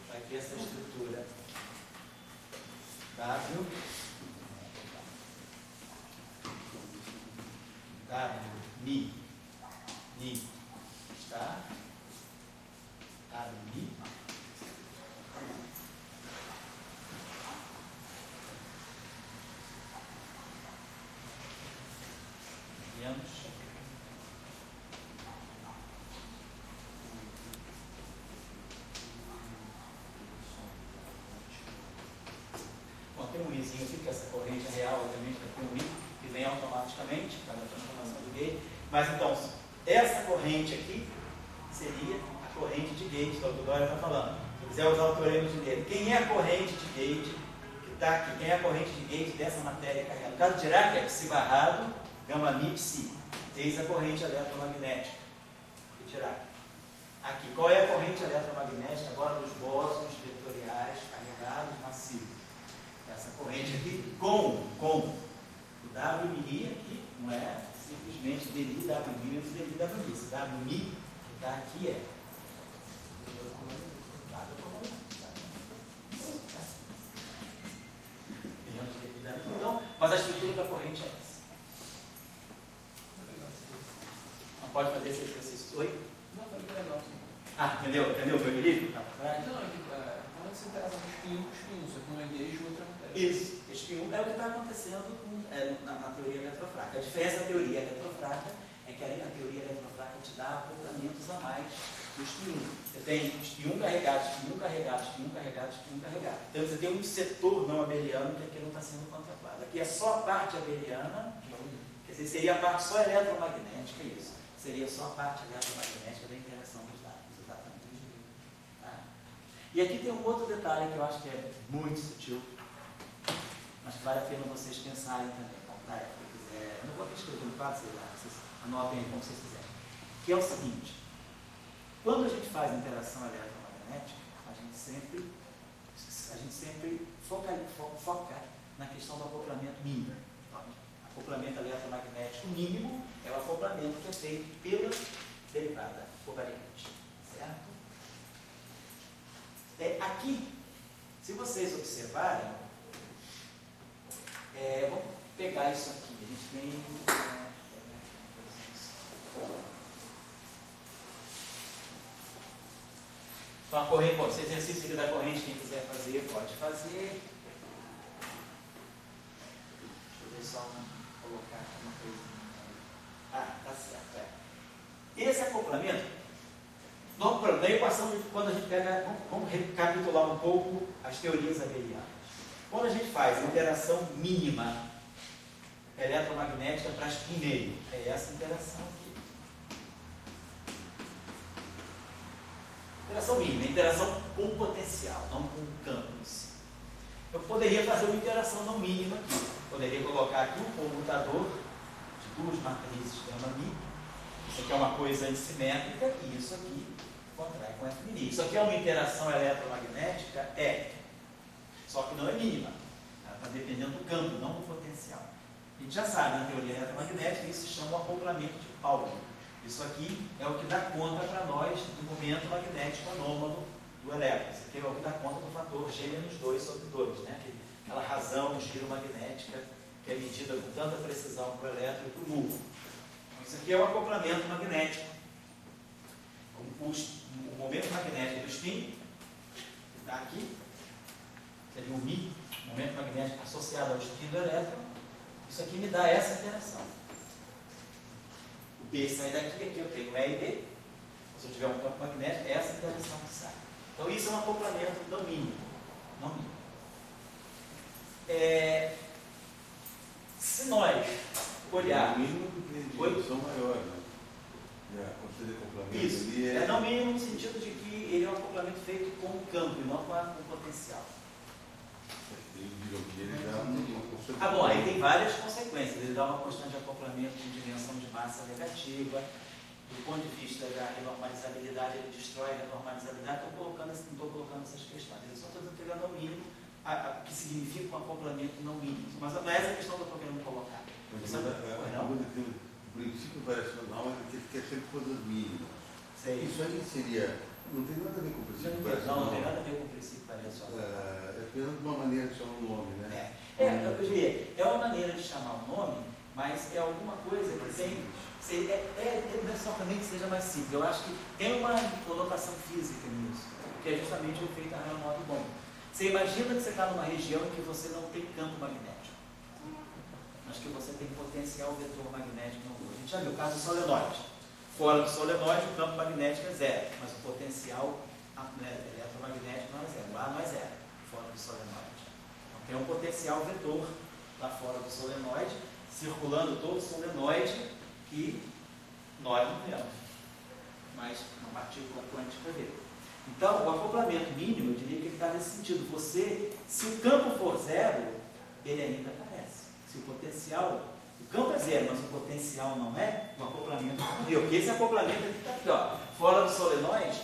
vai ter essa estrutura W, Mi, está? Mi. Bom, tem um izinho aqui, que essa corrente é real, obviamente, vai ter um i, que vem automaticamente, cada transformação do Gauge. Mas então, essa corrente aqui seria a corrente de Gauge, que o Dória está falando. Se eu quiser usar o teorema de Gauge, quem é a corrente de Gauge que está aqui? Quem é a corrente de Gauge dessa matéria carregada? No caso de Dirac é psi barrado, gama mi, psi. Eis a corrente eletromagnética de Dirac. Aqui, qual é a corrente eletromagnética agora dos bósons vetoriais carregados massivos? Essa corrente aqui com o WMI aqui, não é simplesmente dLi, WMI menos dLi, WMI. Esse WMI que está aqui é então, mas a estrutura da corrente é essa. Não pode fazer esse exercício. Oi? Não, foi legal. Entendeu? Entendeu o equilíbrio? Não, quando você interessa com espinho, só que um é Gauge e o outro é matéria. Isso. Espinho é o que está acontecendo na teoria eletrofraca. A diferença da teoria eletrofraca é que a teoria eletrofraca te dá acoplamentos a mais do espinho. Você tem espinho carregado, espinho carregado, espinho carregado, espinho carregado. Então você tem um setor não abeliano que aqui não está sendo contemplado. Aqui é só a parte abeliana, quer dizer, seria a parte só eletromagnética, isso. Seria só a parte eletromagnética da interação dos dados, exatamente. E aqui tem um outro detalhe que eu acho que é muito sutil, mas que vale a pena vocês pensarem também. Eu não vou escrever no quadro, sei lá, vocês anotem aí como vocês quiserem. Que é o seguinte: quando a gente faz interação eletromagnética, a gente sempre foca na questão do acoplamento mínimo. Então, acoplamento eletromagnético mínimo é o acoplamento que é feito pela derivada covariante. Certo? Aqui, se vocês observarem, pegar isso aqui. A gente tem... Então, a corrente, bom, esse exercício aqui da corrente, quem quiser fazer, pode fazer. Deixa eu ver só colocar aqui uma coisinha. Tá certo, Esse acoplamento, na equação, quando a gente pega, vamos recapitular um pouco as teorias abelianas. Quando a gente faz a interação mínima eletromagnética para spin meio, é essa interação aqui. Interação mínima, interação com potencial, não com campo em si. Eu poderia fazer uma interação não mínima aqui. Poderia colocar aqui um comutador de duas matrizes gama-mi. Isso aqui é uma coisa antissimétrica e isso aqui contrai com F'. Isso aqui é uma interação eletromagnética? Só que não é mínima. Ela está dependendo do campo, não do potencial. A gente já sabe, na teoria eletromagnética, isso se chama o acoplamento de Pauli. Isso aqui é o que dá conta para nós do momento magnético anômalo do elétron. Isso aqui é o que dá conta do fator G-2/2, né? Aquela razão giromagnética que é medida com tanta precisão para o elétron e para o nulo. Isso aqui é o acoplamento magnético. O momento magnético do spin, que está aqui, seria o Mi, o momento magnético associado ao spin do elétron. Isso aqui me dá essa interação. O B sai daqui, aqui eu tenho E e B. Se eu tiver um campo magnético, é essa interação que sai. Então isso é um acoplamento não mínimo. Não mínimo. Se nós olharmos... mínimo porque a dimensão maior, né? E a quantidade de acoplamento Isso. ali É não mínimo no sentido de que ele é um acoplamento feito com o campo e não com o potencial. Bom, aí tem várias consequências. Ele dá uma constante de acoplamento de dimensão de massa negativa. Do ponto de vista da renormalizabilidade, ele destrói a renormalizabilidade. Não estou colocando essas questões. Ele só está pegando ao mínimo o que significa um acoplamento não mínimo. Mas não é essa a questão que eu estou querendo colocar. O princípio variacional é que ele quer sempre coisas mínimas. Isso aí seria... Não tem nada a ver com o princípio variacional. Não tem nada a ver com o princípio variacional. É apenas uma maneira de chamar um nome, né? É uma maneira de chamar um nome, mas é alguma coisa que tem... Não é só também que seja mais simples. Eu acho que tem uma conotação física nisso, que é justamente o efeito Aharonov-Bohm. Você imagina que você está numa região em que você não tem campo magnético, mas que você tem potencial vetor magnético no mundo. A gente já viu o caso do solenoide. Fora do solenoide, o campo magnético é zero, mas o potencial eletromagnético não é zero. Lá não é zero, fora do solenoide. Então tem um potencial vetor lá fora do solenoide, circulando todo o solenoide que nós não vemos, mas uma partícula quântica vê. Então, o acoplamento mínimo, eu diria que ele está nesse sentido. Se o campo for zero, ele ainda aparece. Se o potencial, o campo é zero, mas o potencial não é, o acoplamento morreu. Porque esse acoplamento aqui está aqui, ó, fora do solenoide.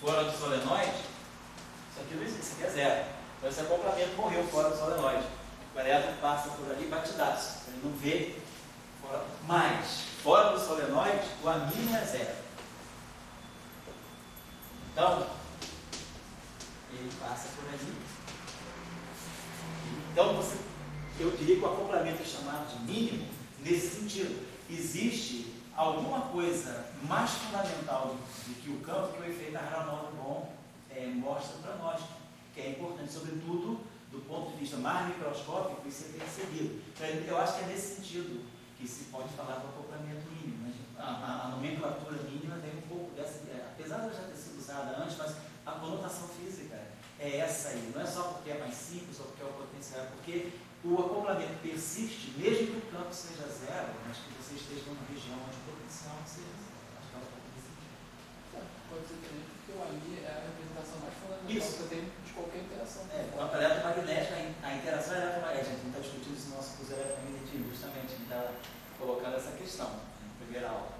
Fora do solenoide, isso aqui não existe, isso aqui é zero. Então esse acoplamento morreu fora do solenoide. O elétron passa por ali batidaço, ele não vê. Mas, fora do solenoide, o amino é zero. Então, ele passa por ali. Então, eu diria que o acoplamento é chamado de mínimo nesse sentido. Existe alguma coisa mais fundamental do que o campo que o efeito Aharonov-Bohm mostra para nós, que é importante, sobretudo, do ponto de vista mais microscópico, isso é percebido. Então, eu acho que é nesse sentido que se pode falar do acoplamento mínimo. Né? A nomenclatura mínima tem um pouco dessa ideia. Apesar de ela já ter sido usada antes, mas a conotação física é essa aí. Não é só porque é mais simples ou porque é o potencial, é porque o acoplamento persiste, mesmo que o campo seja zero, mas que você esteja numa região onde o potencial não seja zero. Acho que ela pode dizer. Pode ser também, porque o Ali é a representação mais fundamental Isso. que eu tenho de qualquer interação. O campo eletromagnético, a interação eletromagnética, a gente não está discutindo isso no nosso curso eletromagnetismo, justamente, a gente está colocando essa questão na primeira aula.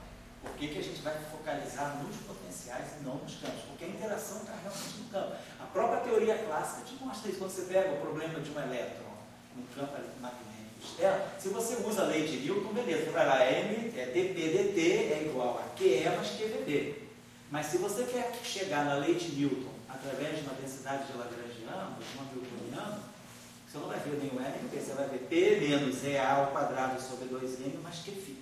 Por que a gente vai focalizar nos potenciais e não nos campos? Porque a interação está realmente no campo. A própria teoria clássica te mostra isso. Quando você pega o problema de um elétron no campo magnético externo, se você usa a lei de Newton, beleza, você vai lá, dp dt é igual a QE mais QVD. Mas se você quer chegar na lei de Newton através de uma densidade de Lagrangiano, de uma Hamiltoniana, você não vai ver nem o N nem o P, você vai ver P menos EA ao quadrado sobre 2M mais Q φ.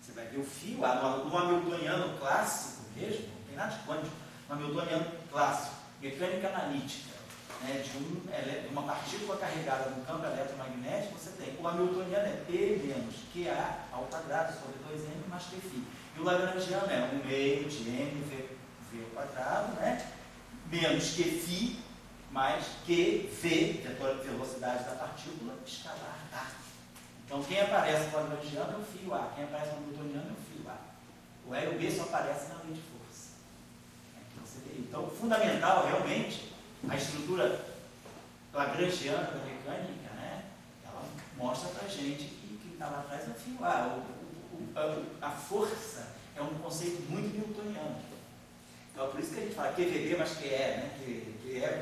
Você vai ver o φ A no Hamiltoniano clássico mesmo, não tem nada de quântico, no Hamiltoniano clássico, mecânica analítica, né, de uma partícula carregada no campo eletromagnético, você tem o Hamiltoniano é P menos QA ao quadrado sobre 2M mais Q φ. E o Lagrangiano é 1 meio de MV ao quadrado, né, menos Q φ mais QV, velocidade da partícula, escalar A. Então, quem aparece no Lagrangiano é o φ A, quem aparece no Hamiltoniano é o φ A. O E e o B só aparecem na lei de força. Então, o fundamental, realmente, a estrutura lagrangiana da mecânica, né, ela mostra para a gente que quem está lá atrás é o φ A. A força é um conceito muito newtoniano. Então, por isso que a gente fala QVB mais QE, né?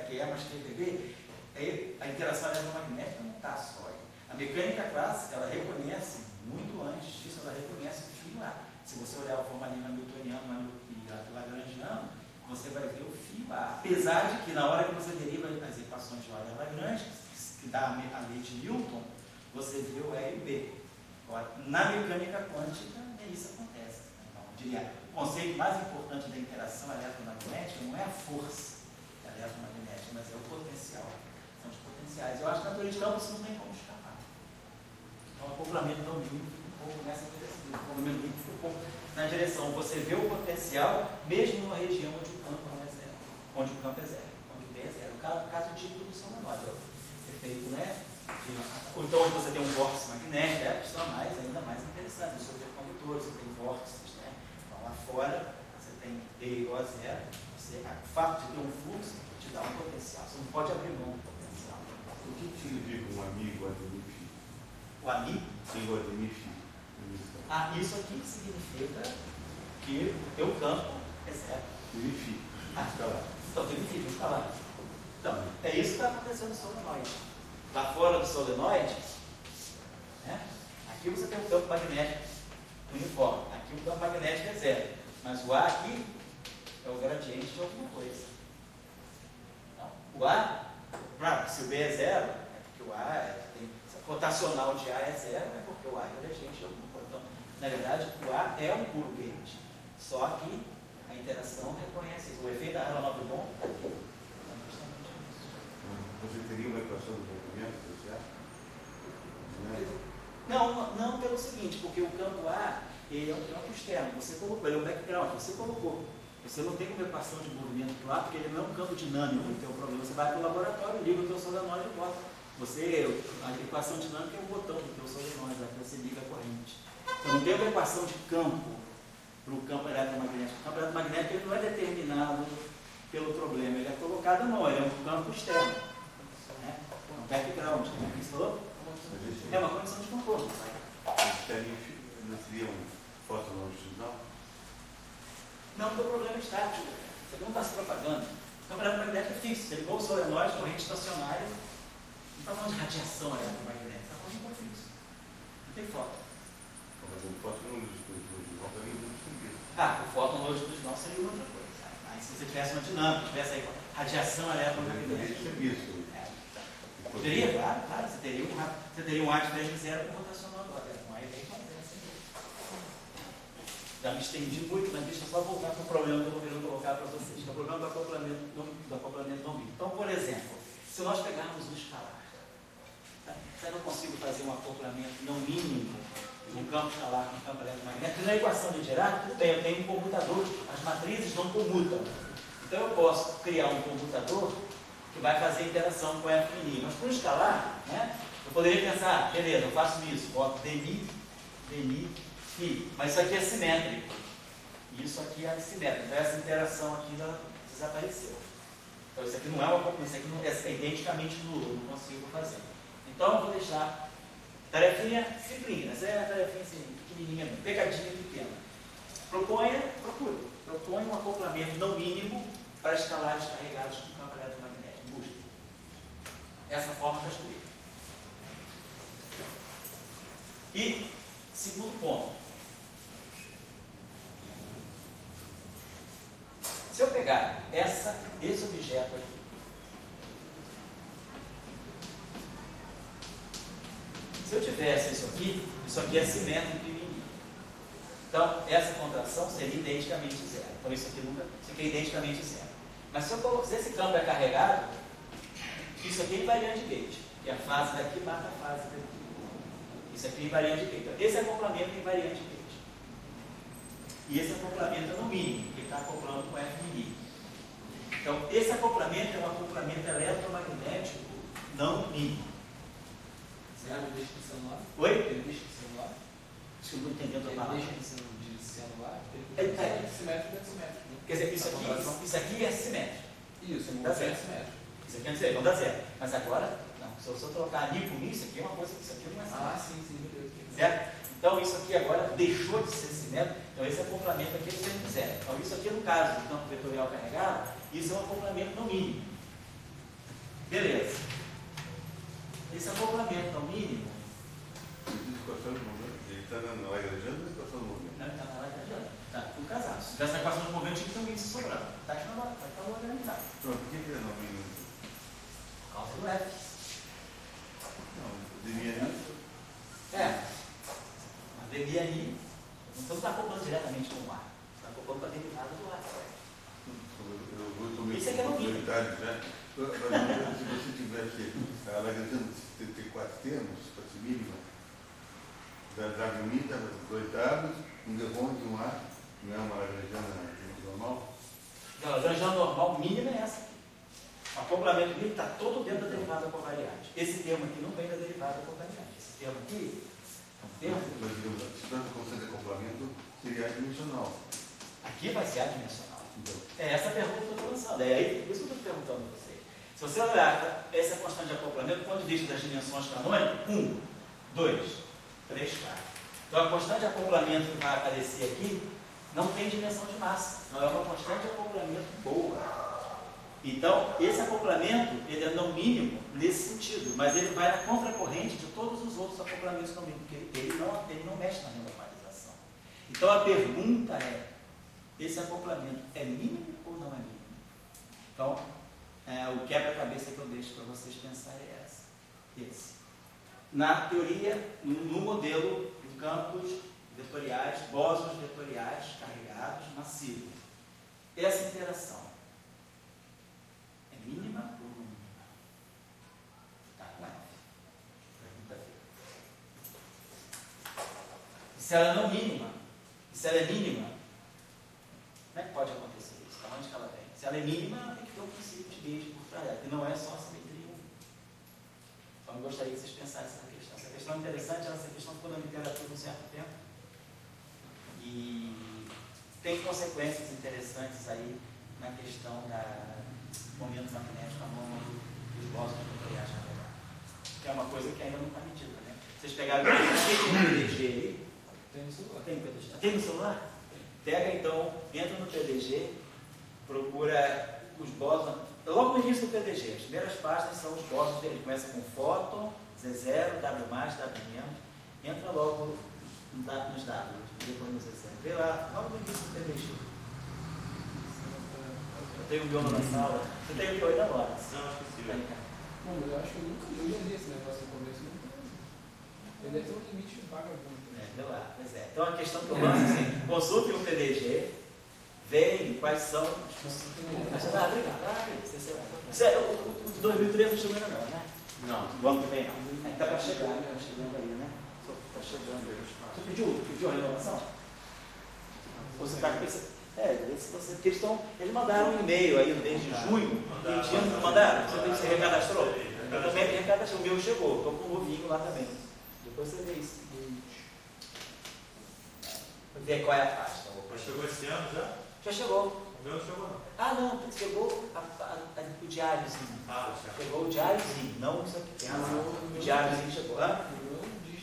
QE mais QVB, a interação eletromagnética não está só aí. A mecânica clássica, ela reconhece, muito antes disso, ela reconhece o φ A. Se você olhar o formalino hamiltoniano e lagrangiano, você vai ver o φ A. Apesar de que, na hora que você deriva as equações de Euler-Lagrange, que dá a lei de Newton, você vê o E e o B. Agora, na mecânica quântica, isso acontece. Então, eu diria, o conceito mais importante da interação eletromagnética não é a força eletromagnética, mas é o potencial. São os potenciais. Eu acho que na teoria de campo isso não tem como escapar. Então, o acoplamento não fica um pouco nessa direção. O acoplamento fica um pouco na direção. Você vê o potencial, mesmo numa região onde o campo não é zero. Onde o campo é zero. Onde o B é zero. No caso típico do solenoide. Efeito, né? Ou então, onde você tem um vórtice magnético, é a questão ainda mais interessante. Os supercondutores, você tem vórtices, né? Então, lá fora, você tem D igual a zero. O fato de ter um fluxo te dá um potencial. Você não pode abrir mão do potencial. O que significa um amigo Ademir Fi? O amigo? Sim, o Ademir Fi. Isso aqui significa que o teu campo é zero. Ademir Fi. Então, tem que escalar. Então, é isso que está acontecendo no solenoide. Lá fora do solenoide, né, aqui você tem um campo magnético uniforme. Aqui o campo magnético é zero. Mas o A aqui é o gradiente de alguma coisa. Então, o A, claro, se o B é zero, é porque o A se a rotacional de A é zero, é porque o A é gradiente de alguma coisa. Então, na verdade, o A é um puro gate. Só que a interação reconhece isso. O efeito da Aharonov bond está aqui. Você teria uma equação do movimento, você acha? Não pelo seguinte, porque o campo A ele é um campo externo. Você colocou, ele é um background, você colocou. Você não tem uma equação de movimento para lá, porque ele não é um campo dinâmico, ele tem um problema. Você vai para o laboratório, liga o teu solenoide e bota. A equação dinâmica é o botão do teu solenoide, lá que você liga a corrente. Então não tem uma equação de campo para o campo eletromagnético. O campo eletromagnético ele não é determinado pelo problema, ele é colocado ele é um campo externo. Um background, como você falou? É uma condição de contorno. Não seria um fóton longitudinal? Não, porque o problema é estático. Você não está se propagando. O campo eletromagnético é fixo. Você ligou o solenoide, corrente estacionária. Não está falando de radiação eletromagnética, está falando de um fixo. Não tem fóton. Mas um fóton longitudinal também não seria. O fóton longitudinal seria outra coisa. Aí se você tivesse uma dinâmica, tivesse aí radiação eletromagnética. Isso. Poderia, claro. Você teria um ar de 3 zero com rotacional agora. Aí vem fazer assim. Já me estendi muito, mas deixa eu só voltar para o problema que eu estou querendo colocar para vocês, que é o problema do acoplamento não mínimo. Então, por exemplo, se nós pegarmos um escalar, tá? Se eu não consigo fazer um acoplamento não mínimo de um campo escalar com um campo eletromagnético, na equação de Dirac, tudo bem, eu tenho um comutador, as matrizes não comutam. Então eu posso criar um comutador que vai fazer interação com F mini. Mas para um escalar, né, eu poderia pensar, beleza, eu faço isso, boto dmi, φ. Mas isso aqui é simétrico. E isso aqui é assimétrico. Então essa interação aqui desapareceu. Então isso aqui não é uma comutação, isso aqui não é identicamente nulo, eu não consigo fazer. Então eu vou deixar tarefinha simplinha, essa é a tarefinha assim, pequenininha, pegadinha pequena. Proponha um acoplamento não mínimo para escalares carregados com campo eletromagnético. Busca. Essa forma está escrita. E, segundo ponto. Se eu pegar esse objeto aqui, se eu tivesse isso aqui é simétrico em mim. Então, essa contração seria identicamente zero. Então, isso aqui é identicamente zero. Mas se esse campo é carregado, isso aqui é invariante de Gauge, que a fase daqui mata a fase daqui. Isso aqui é invariante de Gauge. Então, esse acoplamento é invariante de Gauge. E esse acoplamento é no mínimo, porque está acoplando com F mínimo. Então, esse acoplamento é um acoplamento eletromagnético não mínimo. Ele deixa de ser anular? Oi? Ele deixa de ser anular? Acho que eu não estou entendendo a Ele palavra. deixa de ser anular? Ele tá. Simétrico é simétrico, né? Quer dizer, isso aqui é simétrico. Isso, Tá é certo. simétrico. Isso aqui é simétrico, não dá zero. Mas agora, não. Se eu trocar ali por isso aqui é uma coisa que isso aqui não é simétrico. Ah, sim, meu Deus. Certo? Então, isso aqui agora deixou de ser simétrico. Então, esse acoplamento aqui é sempre zero. Então, isso aqui, no caso do campo vetorial carregado, isso é um acoplamento no mínimo. Beleza. Esse acoplamento no mínimo. Ele está na Lagrangiana ou equação do movimento? Não, está na Lagrangiana. Tá, tudo casado. Se tivesse a equação do movimento, tinha que ter um índice sobrando. Está aqui na Lagrangiana. Pronto, por que ele é no mínimo? Por causa do F. Não, poderia. Mas devia ir. Então, não está acoplando diretamente com o ar. Está acoplando com a derivada do ar. Eu vou tomar Isso aqui é no mínimo. já. Mas, se você tivesse a Lagrangiana ter 4 termos, fosse mínima, da W dava 2 Ws, um devon e um A, não é uma Lagrangiana normal? Não, a Lagrangiana normal mínima é essa. O acoplamento mínimo está todo dentro da derivada covariante. Esse termo aqui não vem da derivada covariante. Esse termo aqui é um termo. Mas, digamos, se tanto constante de acoplamento, seria adimensional. Aqui vai ser adimensional. Então, É essa a pergunta que eu estou lançando. É aí, por isso que eu estou perguntando a vocês. Se você olhar essa constante de acoplamento, do ponto de vista das dimensões canônicas, 1, 2, 3, 4. Então a constante de acoplamento que vai aparecer aqui não tem dimensão de massa. Não é uma constante de acoplamento boa. Então, esse acoplamento, ele é no mínimo nesse sentido, mas ele vai na contracorrente de todos os outros acoplamentos no mínimo, porque ele não mexe na normalização. Então a pergunta é, esse acoplamento é mínimo ou não é mínimo? Então, o quebra-cabeça que eu deixo para vocês pensarem é esse. Na teoria, no modelo de campos vetoriais, bósons vetoriais carregados massivos, essa interação é mínima ou não mínima? Está com F. Pergunta feita. Se ela não mínima, se ela é mínima, como é que pode acontecer isso? Da onde que ela vem? Se ela é mínima, ela tem que ter um princípio de Gauge por trás dela, que não é só a simetria 1. Então, eu gostaria que vocês pensassem nessa questão. Essa questão é interessante, essa questão ficou na literatura um certo tempo. E tem consequências interessantes aí na questão do momento magnético anômalo dos bósons vetoriais carregados. Que é uma coisa que ainda não está medida, né? Vocês pegaram o PDG aí? Tem no celular. Tem PDG. Tem no celular? Pega então, entra no PDG, procura os bósons. Logo no início do PDG, as primeiras páginas são os bósons dele. Começa com fóton, Z0, W+, W-. Entra logo nos W, depois no Z0. Vê lá, logo no início do PDG. Eu tenho o violão na sala. Você tem o violão na hora? Não, esqueci. Bom, eu acho que eu já li esse negócio no começo. Ele deve ter um limite vagabundo. Vê lá, pois é. Então a questão que eu lanço é assim, consulte o PDG, veja quais são. Obrigado. O de 2013 não chegou ainda não, né? Não. O ano que vem não. Está para chegar, né? Está chegando aí, né? Está chegando aí. Você pediu a renovação? Você está pensando. Porque eles mandaram um e-mail aí no mês de junho, pedindo, mandaram? Você recadastrou? Eu também recadastrou, o meu chegou, estou com um novinho lá também. Depois você vê isso. Ver qual é a pasta. Mas chegou esse ano já? Já chegou. O meu não chegou não. Ah, não, chegou o diáriozinho. Ah, já. Chegou o diáriozinho, não isso aqui. O diáriozinho chegou. Hã?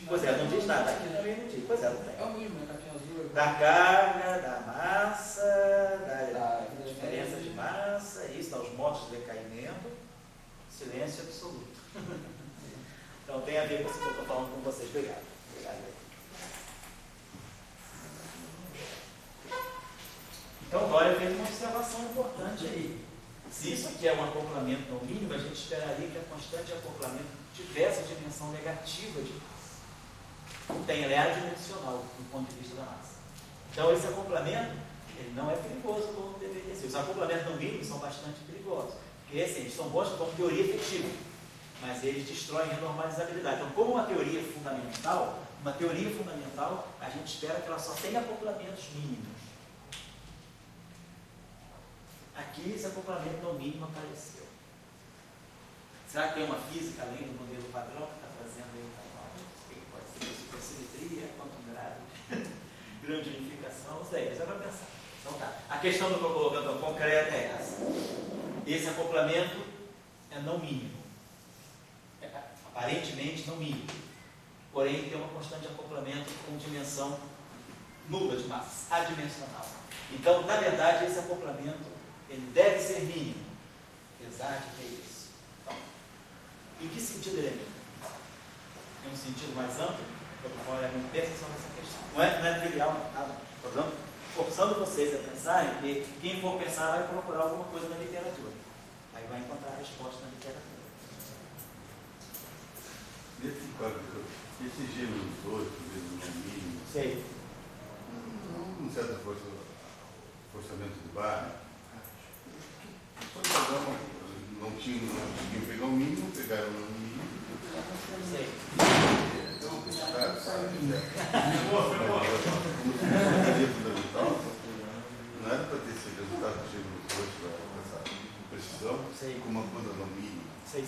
Pois é, não diz nada. Aqui também não diz. Pois é, não tem. É o mesmo, né? Capinha azul. Da carga, da massa, da diferença de massa, isso, os modos de decaimento, silêncio absoluto. Então tem a ver com isso que eu estou falando com vocês. Obrigado. Então, Dória fez uma observação importante aí. Se isso aqui é um acoplamento no mínimo, a gente esperaria que a constante de acoplamento tivesse dimensão negativa de massa. Não tem, ela é adimensional do ponto de vista da massa. Então esse acoplamento, ele não é perigoso como deveria ser. Os acoplamentos no mínimo são bastante perigosos. Porque assim, eles são bons como teoria efetiva, mas eles destroem a normalizabilidade. Então, como uma teoria fundamental, a gente espera que ela só tenha acoplamentos mínimos. Aqui esse acoplamento no mínimo apareceu. Será que tem uma física além do modelo padrão que está trazendo aí o que pode ser supersimetria, quantum grado, grande unificação? Não sei, mas é para pensar. Então tá. A questão do que eu estou colocando concreta é essa. Esse acoplamento é não mínimo. Aparentemente não mínimo. Porém tem uma constante de acoplamento com dimensão nula de massa, adimensional. Então, na verdade, esse acoplamento ele deve ser mínimo. Apesar de ter isso. Então, em que sentido ele é mínimo? Tem um sentido mais amplo? Eu penso sobre essa questão. Não é trivial, tá? Forçando vocês a pensarem, que quem for pensar vai procurar alguma coisa na literatura. Aí vai encontrar a resposta na literatura. Nesse quadro, esse G menos 2, no mínimo, Sei. um certo forçamento de barra, não conseguiam pegar o mínimo, pegaram o mínimo. Sei. Então, fundamental, não era para ter esse resultado que chega depois para essa precisão, com uma coisa no mínimo. Sei.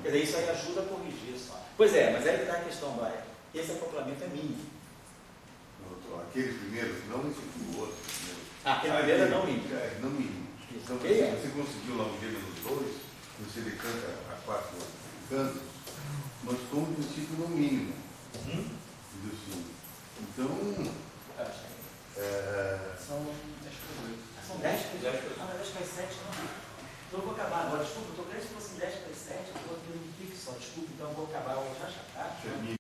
Quer dizer, isso aí ajuda a corrigir só. Pois é, mas aí que está a questão, Baia. Esse acoplamento é mínimo. Aqueles primeiros, não esse o outro. Aquele primeiro é não mínimo. É, não mínimo. Então, você conseguiu lá um G menos 2, você decanta a 4 cantos, mas com o princípio no mínimo. Então, São 10 por 8. São 10 por 10? Ah, mas 10 para 7 não. Então eu vou acabar agora. Desculpa, eu estou crendo que fosse 10 para 7, eu estou aqui no pique só. Desculpa, então eu vou acabar hoje já, tá?